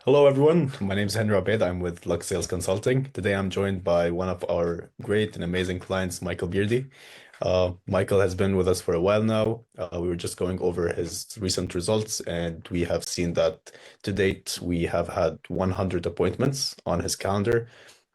Hello, everyone. My name is Henry Abed. I'm with Lux Sales Consulting. Today, I'm joined by one of our great and amazing clients, Michael Beardy. Michael has been with us for a while now. We were just going over his recent results, and we have seen that to date, we have had 100 appointments on his calendar.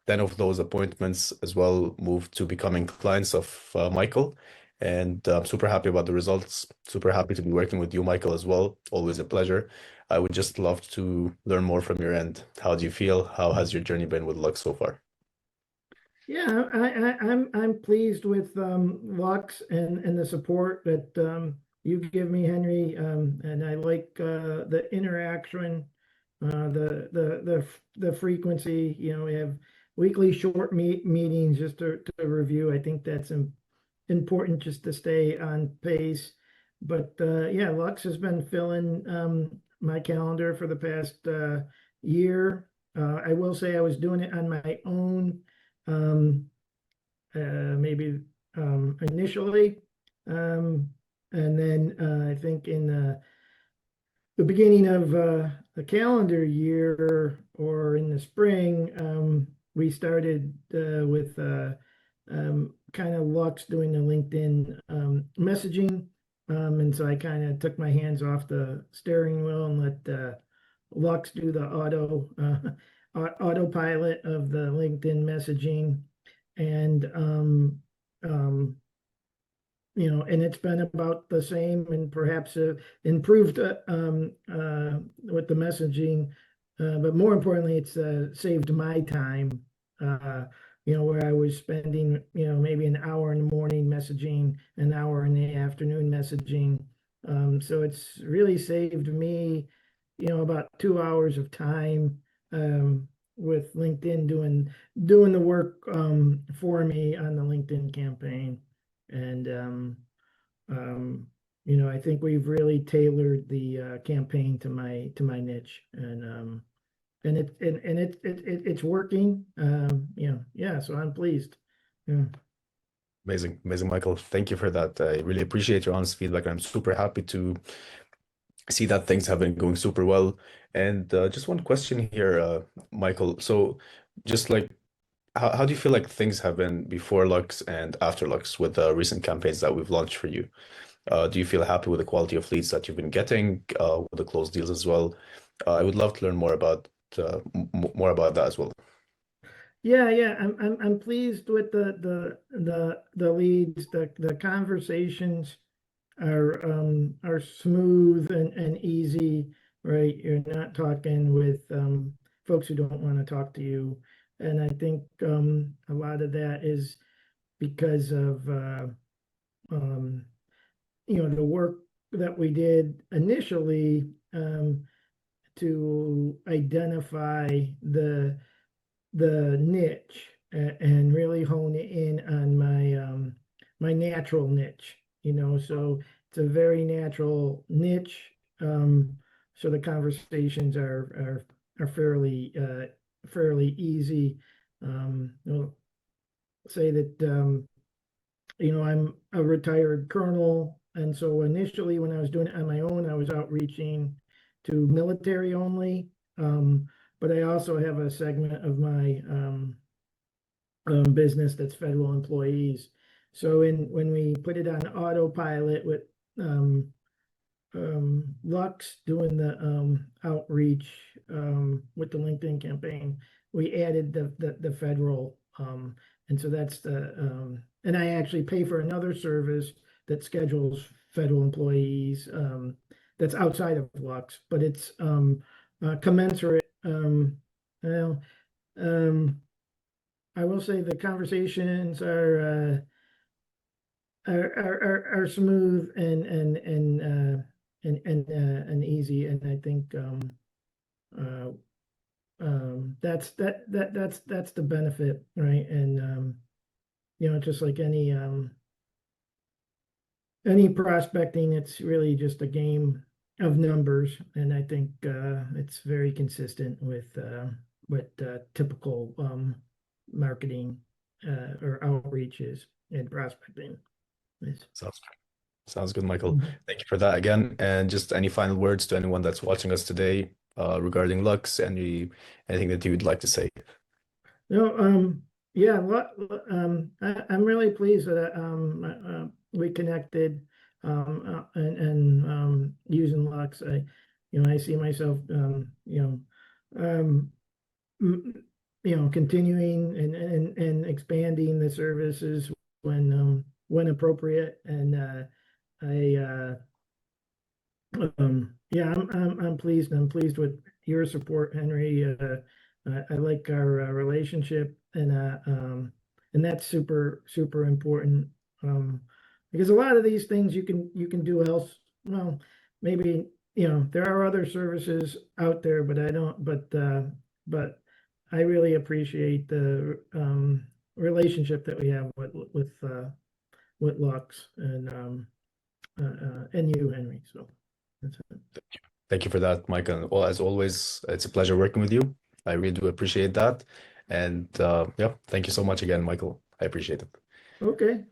10 of those appointments as well moved to becoming clients of Michael. And I'm super happy about the results. Super happy to be working with you, Michael, as well. Always a pleasure. I would just love to learn more from your end. How do you feel? How has your journey been with Lux so far? Yeah, I'm pleased with Lux and the support that you give me, Henry. And I like the interaction, the frequency. We have weekly short meetings just to review. I think that's important just to stay on pace. But yeah, Lux has been filling my calendar for the past year. I will say I was doing it on my own, um, maybe initially. Um, and then I think in the beginning of the calendar year or in the spring, we started with kind of Lux doing the LinkedIn messaging. And so I kind of took my hands off the steering wheel and let Lux do the autopilot of the LinkedIn messaging. And and it's been about the same and perhaps improved with the messaging. But more importantly, it's saved my time, where I was spending, maybe an hour in the morning messaging, an hour in the afternoon messaging. So it's really saved me, about 2 hours of time with LinkedIn doing the work for me on the LinkedIn campaign. And I think we've really tailored the campaign to my niche, and it's working. Yeah. So I'm pleased. Yeah. Amazing, amazing, Michael. Thank you for that. I really appreciate your honest feedback. I'm super happy to see that things have been going super well. And just one question here, Michael. So, just like, how do you feel like things have been before Lux and after Lux with the recent campaigns that we've launched for you? Do you feel happy with the quality of leads that you've been getting, with the closed deals as well? I would love to learn more about that as well. Yeah. I'm pleased with the leads. The conversations are smooth and easy, right? You're not talking with folks who don't want to talk to you. And I think a lot of that is because of um, the work that we did initially to identify the niche and really hone in on my natural niche. So it's a very natural niche. So the conversations are fairly easy. I'll say that I'm a retired colonel, and so initially when I was doing it on my own, I was outreaching to military only. But I also have a segment of my business that's federal employees. So when we put it on autopilot with Lux doing the outreach with the LinkedIn campaign, we added the federal, and so that's and I actually pay for another service that schedules federal employees, that's outside of Lux, but it's commensurate. Well, um, I will say the conversations are smooth and easy, and I think uh, that's the benefit, right? And just like any prospecting, it's really just a game of numbers, and I think it's very consistent with what typical marketing or outreaches and prospecting is. Sounds Sounds good, Michael. Mhm. Thank you for that again. And just any final words to anyone that's watching us today regarding Lux? Anything that you'd like to say? No, yeah, I'm really pleased that we connected and using Lux. I see myself um, continuing and expanding the services when appropriate. And I yeah, I'm pleased. I'm pleased with your support, Henry. I like our relationship, and that's super important. Because a lot of these things you can do else. Well, maybe there are other services out there, but I don't. But I really appreciate the relationship that we have with Lux and you, Henry. So that's it. Thank you for that, Michael. Well, as always, it's a pleasure working with you. I really do appreciate that. And yeah, thank you so much again, Michael. I appreciate it. Okay.